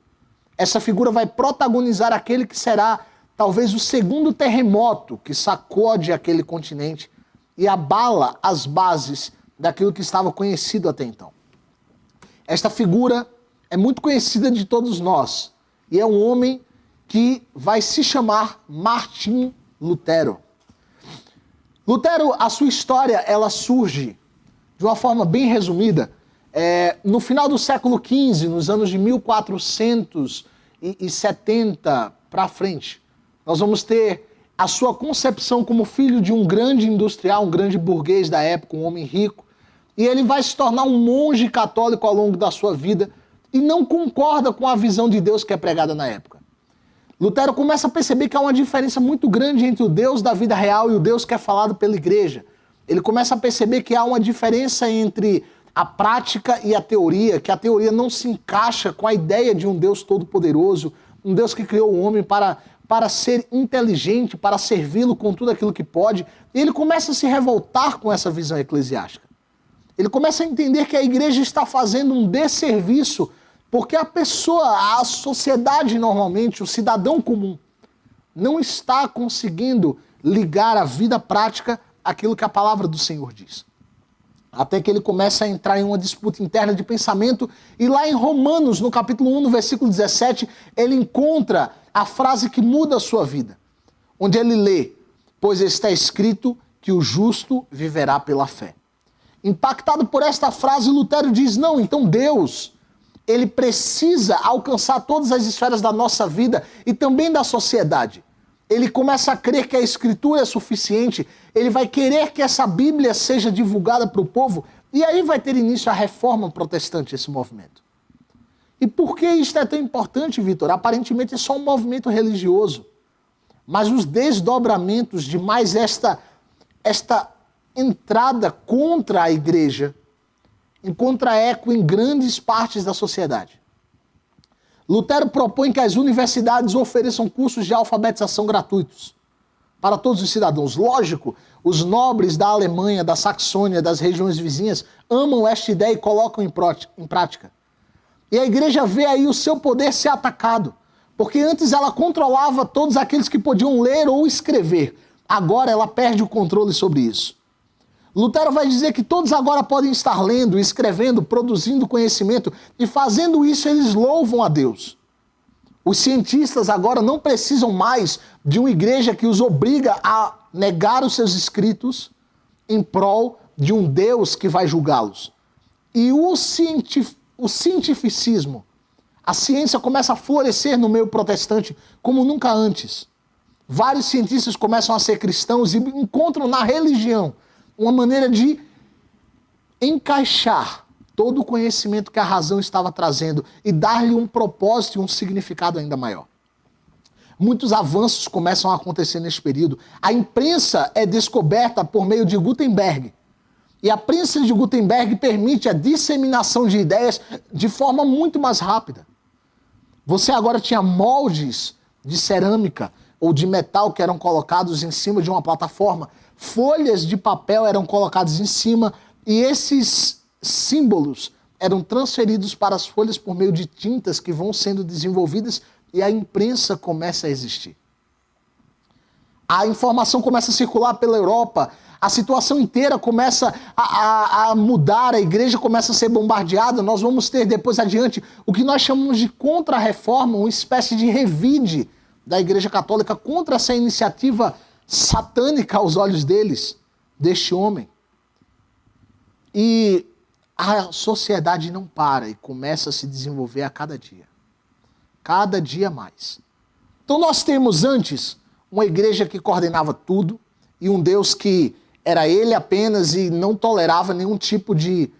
Essa figura vai protagonizar aquele que será talvez o segundo terremoto que sacode aquele continente e abala as bases daquilo que estava conhecido até então. Esta figura é muito conhecida de todos nós e é um homem que vai se chamar Martim Lutero. Lutero, a sua história, ela surge de uma forma bem resumida no final do século XV, nos anos de 1470 para frente. Nós vamos ter a sua concepção como filho de um grande industrial, um grande burguês da época, um homem rico, e ele vai se tornar um monge católico ao longo da sua vida e não concorda com a visão de Deus que é pregada na época. Lutero começa a perceber que há uma diferença muito grande entre o Deus da vida real e o Deus que é falado pela igreja. Ele começa a perceber que há uma diferença entre a prática e a teoria, que a teoria não se encaixa com a ideia de um Deus todo-poderoso, um Deus que criou o homem para ser inteligente, para servi-lo com tudo aquilo que pode. E ele começa a se revoltar com essa visão eclesiástica. Ele começa a entender que a igreja está fazendo um desserviço, porque a pessoa, a sociedade normalmente, o cidadão comum, não está conseguindo ligar a vida prática àquilo que a palavra do Senhor diz. Até que ele começa a entrar em uma disputa interna de pensamento, e lá em Romanos, no capítulo 1, no versículo 17, ele encontra a frase que muda a sua vida, onde ele lê: pois está escrito que o justo viverá pela fé. Impactado por esta frase, Lutero diz: não, então Deus, ele precisa alcançar todas as esferas da nossa vida e também da sociedade. Ele começa a crer que a Escritura é suficiente, ele vai querer que essa Bíblia seja divulgada para o povo, e aí vai ter início a reforma protestante, esse movimento. E por que isto é tão importante, Vitor? Aparentemente é só um movimento religioso, mas os desdobramentos de mais esta entrada contra a igreja encontra eco em grandes partes da sociedade. Lutero propõe que as universidades ofereçam cursos de alfabetização gratuitos para todos os cidadãos. Lógico, os nobres da Alemanha, da Saxônia, das regiões vizinhas amam esta ideia e colocam em prática. E a igreja vê aí o seu poder ser atacado, porque antes ela controlava todos aqueles que podiam ler ou escrever. Agora ela perde o controle sobre isso. Lutero vai dizer que todos agora podem estar lendo, escrevendo, produzindo conhecimento, e fazendo isso eles louvam a Deus. Os cientistas agora não precisam mais de uma igreja que os obriga a negar os seus escritos em prol de um Deus que vai julgá-los. E o cientificismo, a ciência começa a florescer no meio protestante como nunca antes. Vários cientistas começam a ser cristãos e encontram na religião uma maneira de encaixar todo o conhecimento que a razão estava trazendo e dar-lhe um propósito e um significado ainda maior. Muitos avanços começam a acontecer neste período. A imprensa é descoberta por meio de Gutenberg. E a prensa de Gutenberg permite a disseminação de ideias de forma muito mais rápida. Você agora tinha moldes de cerâmica ou de metal que eram colocados em cima de uma plataforma. Folhas de papel eram colocadas em cima e esses símbolos eram transferidos para as folhas por meio de tintas que vão sendo desenvolvidas e a imprensa começa a existir. A informação começa a circular pela Europa, a situação inteira começa a mudar, a igreja começa a ser bombardeada. Nós vamos ter depois adiante o que nós chamamos de contra-reforma, uma espécie de revide da Igreja Católica contra essa iniciativa satânica aos olhos deles, deste homem. E a sociedade não para e começa a se desenvolver a cada dia mais. Então nós temos antes uma igreja que coordenava tudo e um Deus que era ele apenas e não tolerava nenhum tipo de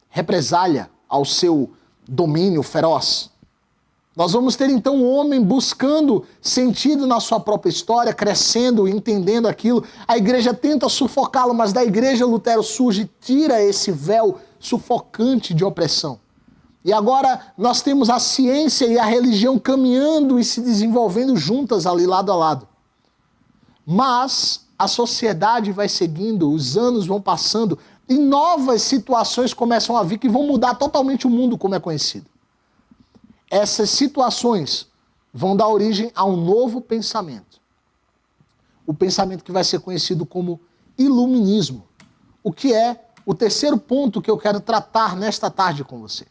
represália ao seu domínio feroz. Nós vamos ter então um homem buscando sentido na sua própria história, crescendo, entendendo aquilo. A igreja tenta sufocá-lo, mas da igreja Lutero surge e tira esse véu sufocante de opressão. E agora nós temos a ciência e a religião caminhando e se desenvolvendo juntas ali lado a lado. Mas a sociedade vai seguindo, os anos vão passando e novas situações começam a vir que vão mudar totalmente o mundo como é conhecido. Essas situações vão dar origem a um novo pensamento. O pensamento que vai ser conhecido como iluminismo. O que é o terceiro ponto que eu quero tratar nesta tarde com você.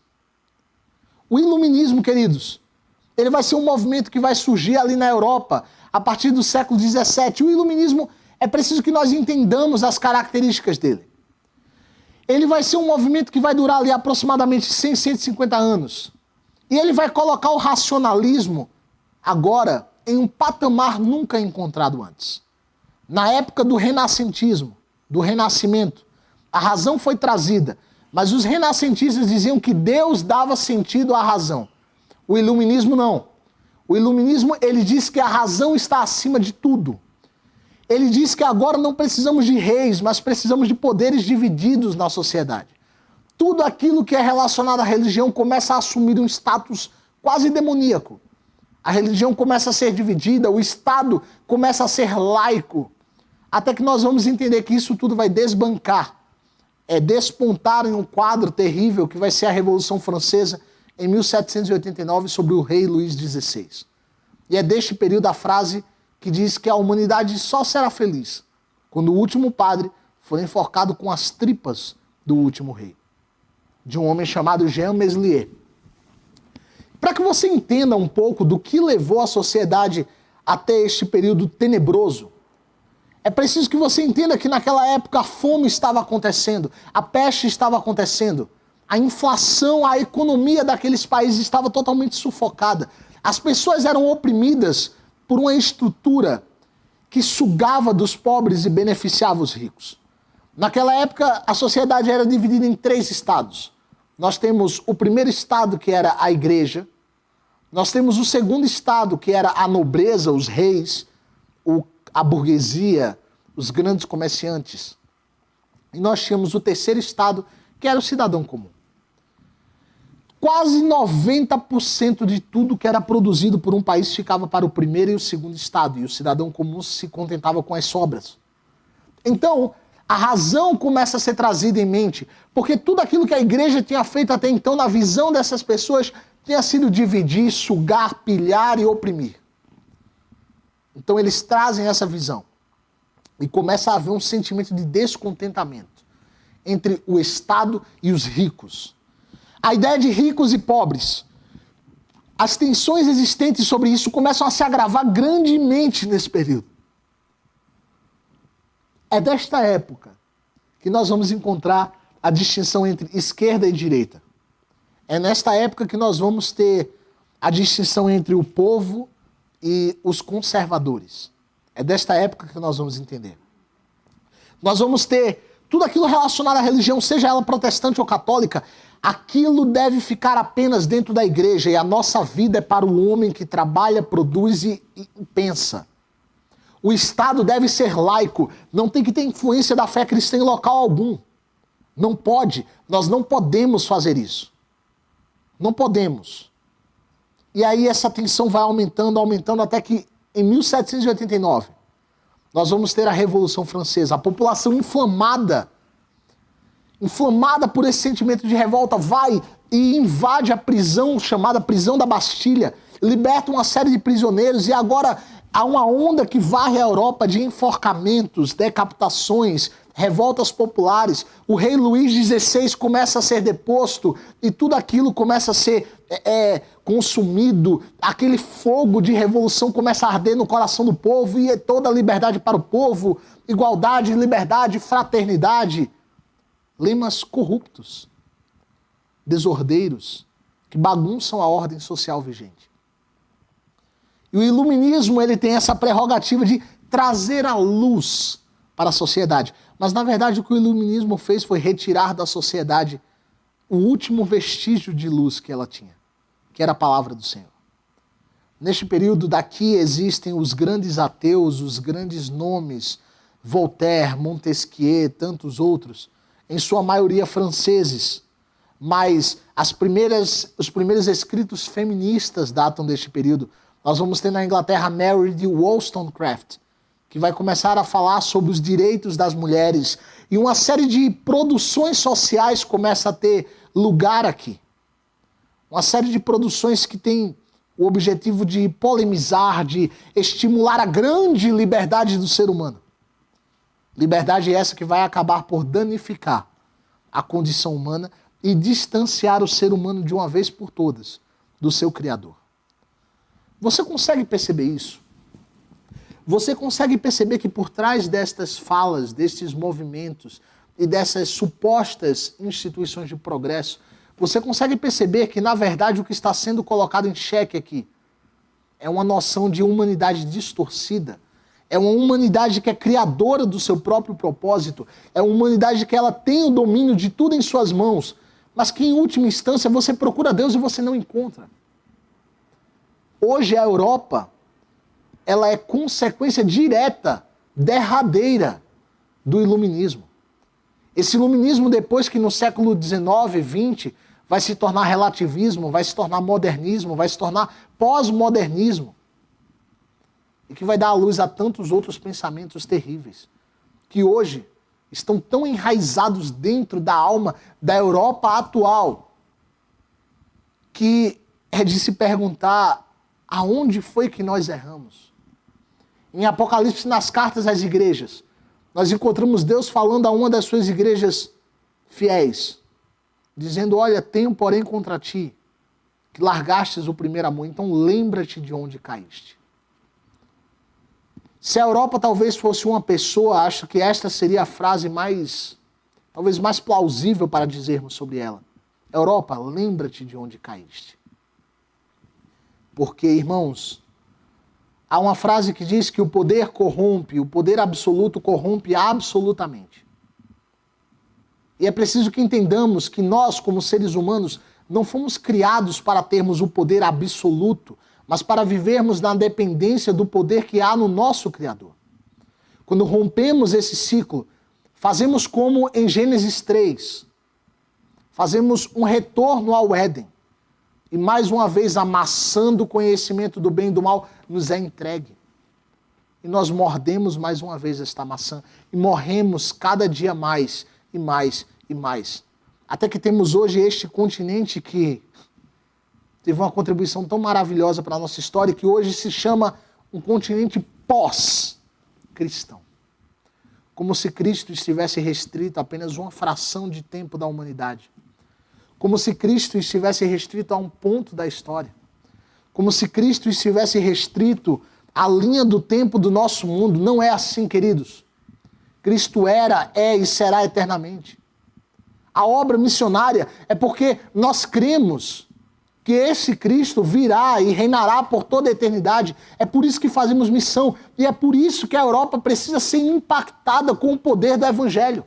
O iluminismo, queridos, ele vai ser um movimento que vai surgir ali na Europa a partir do século XVII. O iluminismo, é preciso que nós entendamos as características dele. Ele vai ser um movimento que vai durar ali aproximadamente 100, 150 anos. E ele vai colocar o racionalismo agora em um patamar nunca encontrado antes. Na época do renascentismo, do renascimento, a razão foi trazida, mas os renascentistas diziam que Deus dava sentido à razão. O iluminismo não. O iluminismo, ele diz que a razão está acima de tudo. Ele diz que agora não precisamos de reis, mas precisamos de poderes divididos na sociedade. Tudo aquilo que é relacionado à religião começa a assumir um status quase demoníaco. A religião começa a ser dividida, o Estado começa a ser laico, até que nós vamos entender que isso tudo vai desbancar, despontar em um quadro terrível que vai ser a Revolução Francesa em 1789 sobre o rei Luís XVI. E é deste período a frase que diz que a humanidade só será feliz quando o último padre for enforcado com as tripas do último rei, de um homem chamado Jean Meslier. Para que você entenda um pouco do que levou a sociedade até este período tenebroso, é preciso que você entenda que naquela época a fome estava acontecendo, a peste estava acontecendo, a inflação, a economia daqueles países estava totalmente sufocada. As pessoas eram oprimidas por uma estrutura que sugava dos pobres e beneficiava os ricos. Naquela época, a sociedade era dividida em 3 estados. Nós temos o primeiro estado, que era a igreja. Nós temos o segundo estado, que era a nobreza, os reis, a burguesia, os grandes comerciantes. E nós tínhamos o terceiro estado, que era o cidadão comum. quase 90% de tudo que era produzido por um país ficava para o primeiro e o segundo estado, e o cidadão comum se contentava com as sobras. Então, a razão começa a ser trazida em mente, porque tudo aquilo que a igreja tinha feito até então, na visão dessas pessoas, tinha sido dividir, sugar, pilhar e oprimir. Então eles trazem essa visão. E começa a haver um sentimento de descontentamento entre o Estado e os ricos. A ideia de ricos e pobres. As tensões existentes sobre isso começam a se agravar grandemente nesse período. É desta época que nós vamos encontrar a distinção entre esquerda e direita. É nesta época que nós vamos ter a distinção entre o povo e os conservadores. É desta época que nós vamos entender. Nós vamos ter tudo aquilo relacionado à religião, seja ela protestante ou católica, aquilo deve ficar apenas dentro da igreja, e a nossa vida é para o homem que trabalha, produz e pensa. O Estado deve ser laico, não tem que ter influência da fé cristã em local algum. Não pode, nós não podemos fazer isso. Não podemos. E aí essa tensão vai aumentando, aumentando, até que em 1789 nós vamos ter a Revolução Francesa. A população inflamada por esse sentimento de revolta, vai e invade a prisão chamada Prisão da Bastilha, liberta uma série de prisioneiros, e agora há uma onda que varre a Europa de enforcamentos, decapitações, revoltas populares. O rei Luís XVI começa a ser deposto e tudo aquilo começa a ser consumido. Aquele fogo de revolução começa a arder no coração do povo, e é toda a liberdade para o povo, igualdade, liberdade, fraternidade. Lemas corruptos, desordeiros, que bagunçam a ordem social vigente. E o iluminismo, ele tem essa prerrogativa de trazer a luz para a sociedade. Mas, na verdade, o que o iluminismo fez foi retirar da sociedade o último vestígio de luz que ela tinha, que era a palavra do Senhor. Neste período daqui existem os grandes ateus, os grandes nomes, Voltaire, Montesquieu, tantos outros, em sua maioria franceses, mas os primeiros escritos feministas datam deste período. Nós vamos ter na Inglaterra Mary de Wollstonecraft, que vai começar a falar sobre os direitos das mulheres, e uma série de produções sociais começa a ter lugar aqui. Uma série de produções que tem o objetivo de polemizar, de estimular a grande liberdade do ser humano. Liberdade essa que vai acabar por danificar a condição humana e distanciar o ser humano de uma vez por todas do seu Criador. Você consegue perceber isso? Você consegue perceber que por trás destas falas, destes movimentos e dessas supostas instituições de progresso, você consegue perceber que, na verdade, o que está sendo colocado em xeque aqui é uma noção de humanidade distorcida. É uma humanidade que é criadora do seu próprio propósito. É uma humanidade que ela tem o domínio de tudo em suas mãos, mas que, em última instância, você procura Deus e você não encontra. Hoje, a Europa, ela é consequência direta, derradeira, do iluminismo. Esse iluminismo, depois que no século XIX, XX, vai se tornar relativismo, vai se tornar modernismo, vai se tornar pós-modernismo, e que vai dar à luz a tantos outros pensamentos terríveis, que hoje estão tão enraizados dentro da alma da Europa atual, que é de se perguntar aonde foi que nós erramos. Em Apocalipse, nas cartas às igrejas, nós encontramos Deus falando a uma das suas igrejas fiéis, dizendo: olha, tenho porém contra ti, que largastes o primeiro amor, então lembra-te de onde caíste. Se a Europa talvez fosse uma pessoa, acho que esta seria a frase talvez mais plausível para dizermos sobre ela. Europa, lembra-te de onde caíste. Porque, irmãos, há uma frase que diz que o poder corrompe, o poder absoluto corrompe absolutamente. E é preciso que entendamos que nós, como seres humanos, não fomos criados para termos o poder absoluto, mas para vivermos na dependência do poder que há no nosso Criador. Quando rompemos esse ciclo, fazemos como em Gênesis 3. Fazemos um retorno ao Éden. E mais uma vez a maçã do conhecimento do bem e do mal nos é entregue. E nós mordemos mais uma vez esta maçã e morremos cada dia mais e mais e mais. Até que temos hoje este continente que teve uma contribuição tão maravilhosa para a nossa história que hoje se chama um continente pós-cristão. Como se Cristo estivesse restrito a apenas uma fração de tempo da humanidade. Como se Cristo estivesse restrito a um ponto da história. Como se Cristo estivesse restrito à linha do tempo do nosso mundo. Não é assim, queridos. Cristo era, é e será eternamente. A obra missionária é porque nós cremos que esse Cristo virá e reinará por toda a eternidade. É por isso que fazemos missão. E é por isso que a Europa precisa ser impactada com o poder do Evangelho.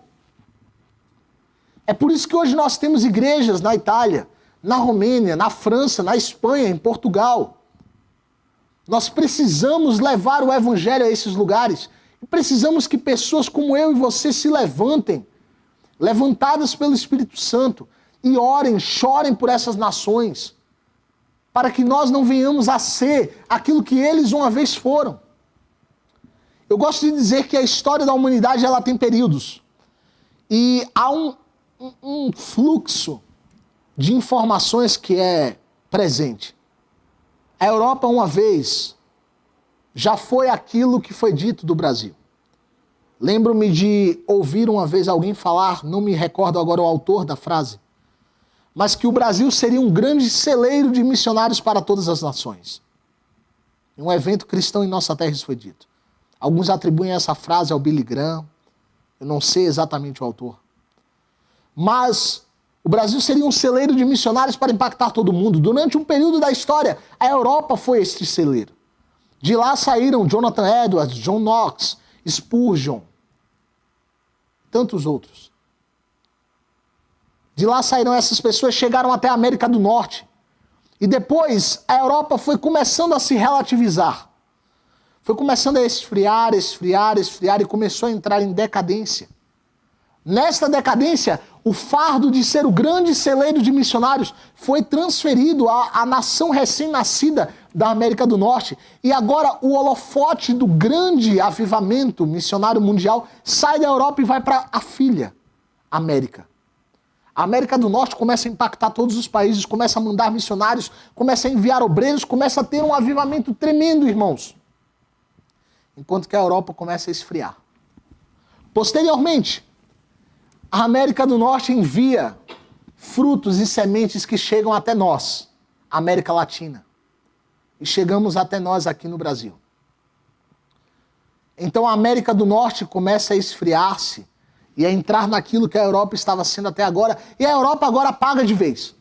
É por isso que hoje nós temos igrejas na Itália, na Romênia, na França, na Espanha, em Portugal. Nós precisamos levar o Evangelho a esses lugares. E precisamos que pessoas como eu e você se levantem, levantadas pelo Espírito Santo, e orem, chorem por essas nações, para que nós não venhamos a ser aquilo que eles uma vez foram. Eu gosto de dizer que a história da humanidade ela tem períodos. E há um fluxo de informações que é presente. A Europa, uma vez, já foi aquilo que foi dito do Brasil. Lembro-me de ouvir uma vez alguém falar, não me recordo agora o autor da frase, mas que o Brasil seria um grande celeiro de missionários para todas as nações. Em um evento cristão em nossa terra isso foi dito. Alguns atribuem essa frase ao Billy Graham, eu não sei exatamente o autor. Mas o Brasil seria um celeiro de missionários para impactar todo mundo. Durante um período da história, a Europa foi este celeiro. De lá saíram Jonathan Edwards, John Knox, Spurgeon, tantos outros. De lá saíram essas pessoas, chegaram até a América do Norte. E depois a Europa foi começando a se relativizar. Foi começando a esfriar, esfriar, esfriar e começou a entrar em decadência. Nesta decadência, o fardo de ser o grande celeiro de missionários foi transferido à nação recém-nascida da América do Norte. E agora o holofote do grande avivamento missionário mundial sai da Europa e vai para a filha, América. A América do Norte começa a impactar todos os países, começa a mandar missionários, começa a enviar obreiros, começa a ter um avivamento tremendo, irmãos. Enquanto que a Europa começa a esfriar. Posteriormente, a América do Norte envia frutos e sementes que chegam até nós, América Latina. E chegamos até nós aqui no Brasil. Então a América do Norte começa a esfriar-se e a entrar naquilo que a Europa estava sendo até agora, e a Europa agora apaga de vez.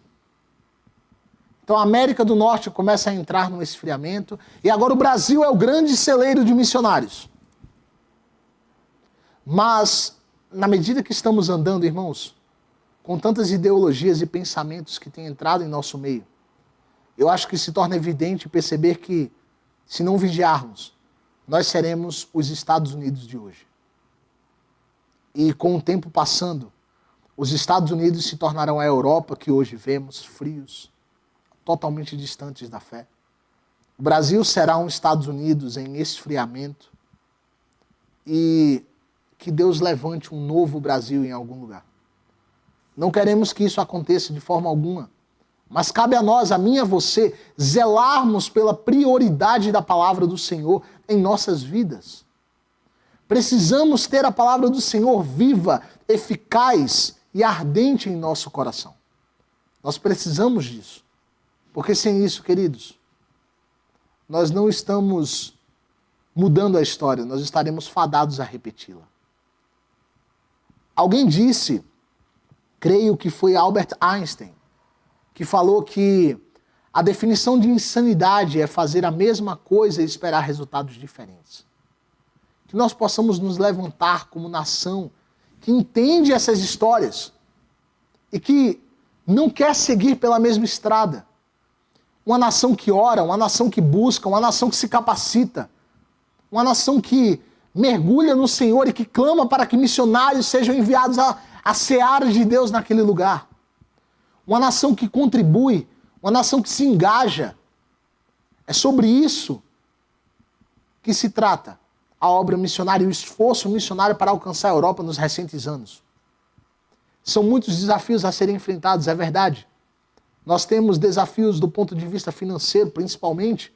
Então a América do Norte começa a entrar num esfriamento, e agora o Brasil é o grande celeiro de missionários. Mas na medida que estamos andando, irmãos, com tantas ideologias e pensamentos que têm entrado em nosso meio, eu acho que se torna evidente perceber que, se não vigiarmos, nós seremos os Estados Unidos de hoje. E com o tempo passando, os Estados Unidos se tornarão a Europa que hoje vemos, frios, totalmente distantes da fé. O Brasil será um Estados Unidos em esfriamento e que Deus levante um novo Brasil em algum lugar. Não queremos que isso aconteça de forma alguma, mas cabe a nós, a mim e a você, zelarmos pela prioridade da palavra do Senhor em nossas vidas. Precisamos ter a palavra do Senhor viva, eficaz e ardente em nosso coração. Nós precisamos disso, porque sem isso, queridos, nós não estamos mudando a história, nós estaremos fadados a repeti-la. Alguém disse, creio que foi Albert Einstein, que falou que a definição de insanidade é fazer a mesma coisa e esperar resultados diferentes. Que nós possamos nos levantar como nação que entende essas histórias e que não quer seguir pela mesma estrada. Uma nação que ora, uma nação que busca, uma nação que se capacita, uma nação que mergulha no Senhor e que clama para que missionários sejam enviados à seara de Deus naquele lugar. Uma nação que contribui, uma nação que se engaja. É sobre isso que se trata a obra missionária e o esforço missionário para alcançar a Europa nos recentes anos. São muitos desafios a serem enfrentados, é verdade. Nós temos desafios do ponto de vista financeiro, principalmente.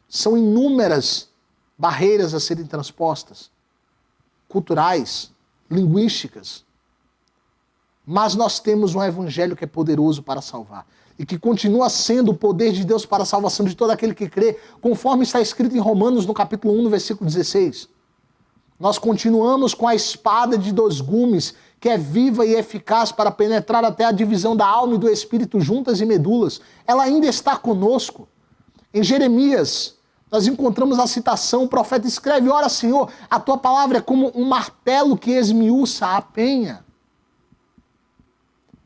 São inúmeras barreiras a serem transpostas, culturais, linguísticas. Mas nós temos um evangelho que é poderoso para salvar e que continua sendo o poder de Deus para a salvação de todo aquele que crê, conforme está escrito em Romanos, no capítulo 1, no versículo 16. Nós continuamos com a espada de 2 gumes, que é viva e eficaz para penetrar até a divisão da alma e do espírito, juntas e medulas. Ela ainda está conosco. Em Jeremias, nós encontramos a citação, o profeta escreve: ora, Senhor, a tua palavra é como um martelo que esmiuça a penha.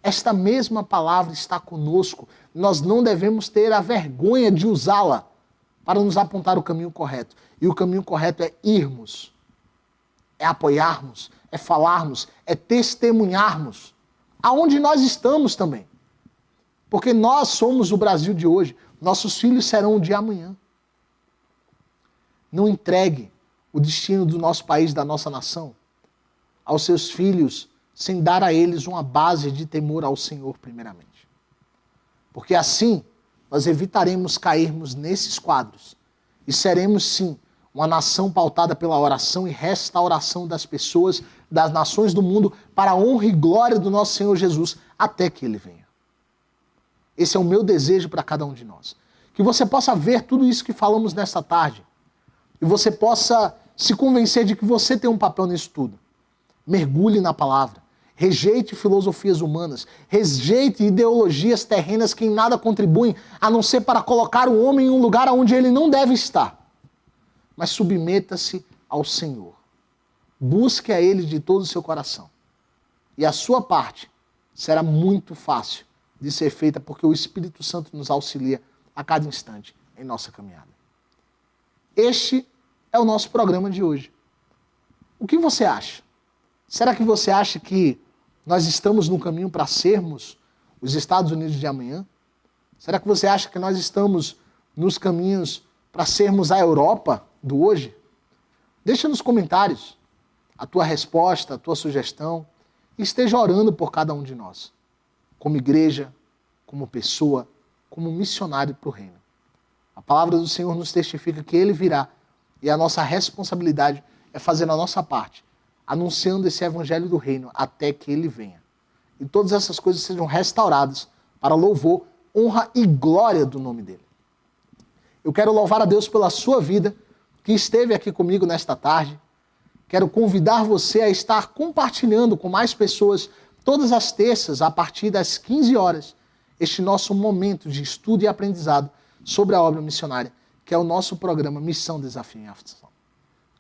Esta mesma palavra está conosco. Nós não devemos ter a vergonha de usá-la para nos apontar o caminho correto. E o caminho correto é irmos, é apoiarmos, é falarmos, é testemunharmos aonde nós estamos também. Porque nós somos o Brasil de hoje, nossos filhos serão o de amanhã. Não entregue o destino do nosso país, da nossa nação, aos seus filhos, sem dar a eles uma base de temor ao Senhor primeiramente. Porque assim nós evitaremos cairmos nesses quadros e seremos sim uma nação pautada pela oração e restauração das pessoas, das nações do mundo, para a honra e glória do nosso Senhor Jesus, até que Ele venha. Esse é o meu desejo para cada um de nós. Que você possa ver tudo isso que falamos nesta tarde e você possa se convencer de que você tem um papel nisso tudo. Mergulhe na palavra. Rejeite filosofias humanas, rejeite ideologias terrenas que em nada contribuem, a não ser para colocar o homem em um lugar onde ele não deve estar. Mas submeta-se ao Senhor. Busque a Ele de todo o seu coração. E a sua parte será muito fácil de ser feita, porque o Espírito Santo nos auxilia a cada instante em nossa caminhada. Este é o nosso programa de hoje. O que você acha? Será que você acha que nós estamos no caminho para sermos os Estados Unidos de amanhã? Será que você acha que nós estamos nos caminhos para sermos a Europa do hoje? Deixa nos comentários a tua resposta, a tua sugestão, e esteja orando por cada um de nós, como igreja, como pessoa, como missionário para o reino. A palavra do Senhor nos testifica que Ele virá, e a nossa responsabilidade é fazer a nossa parte, anunciando esse evangelho do reino até que Ele venha. E todas essas coisas sejam restauradas para louvor, honra e glória do nome dEle. Eu quero louvar a Deus pela sua vida, que esteve aqui comigo nesta tarde. Quero convidar você a estar compartilhando com mais pessoas, todas as terças, a partir das 15 horas, este nosso momento de estudo e aprendizado sobre a obra missionária, que é o nosso programa Missão, Desafio em Ação.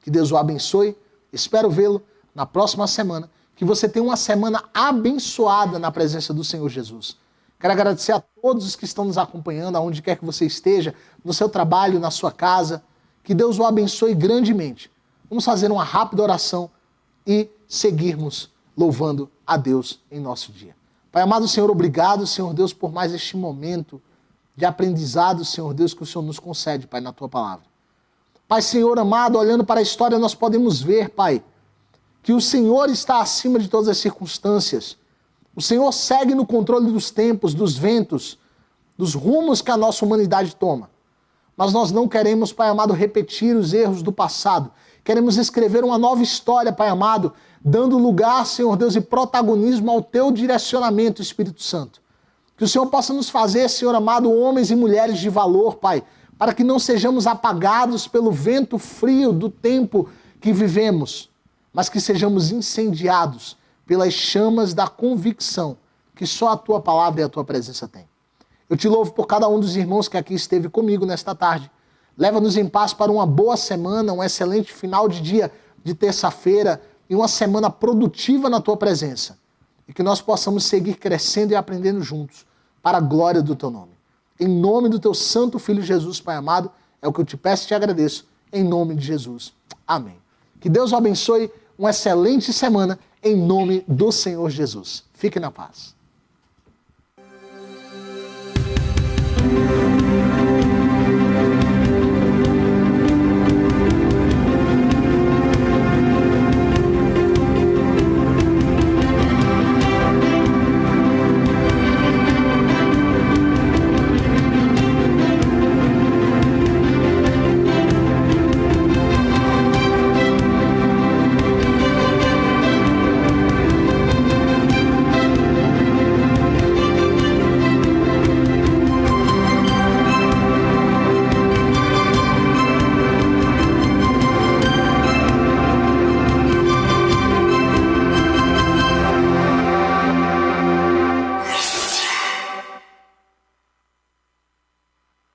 Que Deus o abençoe. Espero vê-lo na próxima semana. Que você tenha uma semana abençoada na presença do Senhor Jesus. Quero agradecer a todos os que estão nos acompanhando, aonde quer que você esteja, no seu trabalho, na sua casa. Que Deus o abençoe grandemente. Vamos fazer uma rápida oração e seguirmos louvando a Deus em nosso dia. Pai amado, Senhor, obrigado, Senhor Deus, por mais este momento de aprendizado, Senhor Deus, que o Senhor nos concede, Pai, na Tua palavra. Pai, Senhor amado, olhando para a história, nós podemos ver, Pai, que o Senhor está acima de todas as circunstâncias. O Senhor segue no controle dos tempos, dos ventos, dos rumos que a nossa humanidade toma. Mas nós não queremos, Pai amado, repetir os erros do passado. Queremos escrever uma nova história, Pai amado, dando lugar, Senhor Deus, e protagonismo ao Teu direcionamento, Espírito Santo. Que o Senhor possa nos fazer, Senhor amado, homens e mulheres de valor, Pai, para que não sejamos apagados pelo vento frio do tempo que vivemos, mas que sejamos incendiados pelas chamas da convicção que só a Tua palavra e a Tua presença têm. Eu te louvo por cada um dos irmãos que aqui esteve comigo nesta tarde. Leva-nos em paz para uma boa semana, um excelente final de dia de terça-feira e uma semana produtiva na Tua presença. E que nós possamos seguir crescendo e aprendendo juntos para a glória do Teu nome. Em nome do Teu Santo Filho Jesus, Pai amado, é o que eu te peço e te agradeço. Em nome de Jesus. Amém. Que Deus o abençoe. Uma excelente semana em nome do Senhor Jesus. Fique na paz. Senhor.